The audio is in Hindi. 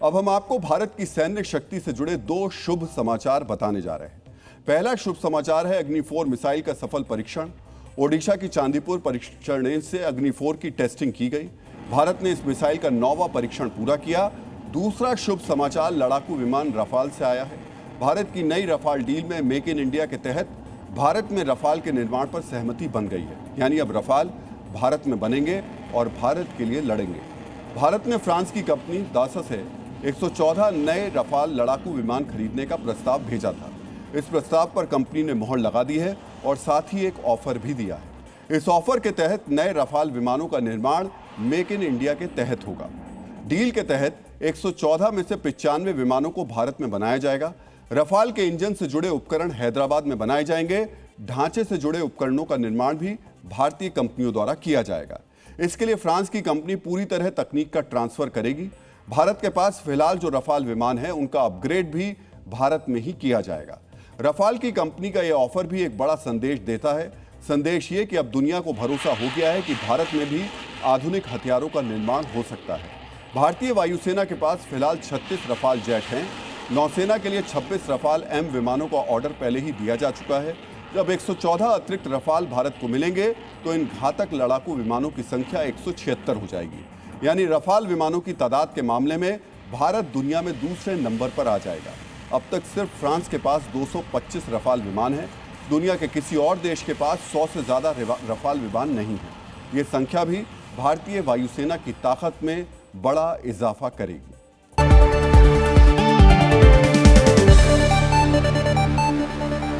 अब हम आपको भारत की सैन्य शक्ति से जुड़े दो शुभ समाचार बताने जा रहे हैं। पहला शुभ समाचार है अग्नि-4 मिसाइल का सफल परीक्षण। ओडिशा की चांदीपुर परीक्षण रेंज से अग्नि-4 की टेस्टिंग की गई। भारत ने इस मिसाइल का 9वां परीक्षण पूरा किया। दूसरा शुभ समाचार लड़ाकू विमान रफाल से आया है। भारत की नई रफाल डील में मेक इन इंडिया के तहत भारत में रफाल के निर्माण पर सहमति बन गई है। यानी अब रफाल भारत में बनेंगे और भारत के लिए लड़ेंगे। भारत ने फ्रांस की कंपनी दासस से 114 नए रफाल लड़ाकू विमान खरीदने का प्रस्ताव भेजा था। इस प्रस्ताव पर कंपनी ने मोहर लगा दी है और साथ ही एक ऑफर भी दिया है। इस ऑफर के तहत नए रफाल विमानों का निर्माण मेक इन इंडिया के तहत होगा। डील के तहत 114 में से 95 विमानों को भारत में बनाया जाएगा। रफाल के इंजन से जुड़े उपकरण हैदराबाद में बनाए जाएंगे। ढांचे से जुड़े उपकरणों का निर्माण भी भारतीय कंपनियों द्वारा किया जाएगा। इसके लिए फ्रांस की कंपनी पूरी तरह तकनीक का ट्रांसफर करेगी। भारत के पास फिलहाल जो रफाल विमान है उनका अपग्रेड भी भारत में ही किया जाएगा। रफाल की कंपनी का यह ऑफर भी एक बड़ा संदेश देता है। संदेश ये कि अब दुनिया को भरोसा हो गया है कि भारत में भी आधुनिक हथियारों का निर्माण हो सकता है। भारतीय वायुसेना के पास फिलहाल 36 रफाल जेट हैं। नौसेना के लिए 26 रफाल एम विमानों का ऑर्डर पहले ही दिया जा चुका है। जब 114 अतिरिक्त रफाल भारत को मिलेंगे तो इन घातक लड़ाकू विमानों की संख्या 176 हो जाएगी। यानी रफाल विमानों की तादाद के मामले में भारत दुनिया में दूसरे नंबर पर आ जाएगा। अब तक सिर्फ फ्रांस के पास 225 रफाल विमान हैं। दुनिया के किसी और देश के पास 100 से ज़्यादा रफाल विमान नहीं है। ये संख्या भी भारतीय वायुसेना की ताकत में बड़ा इजाफा करेगी।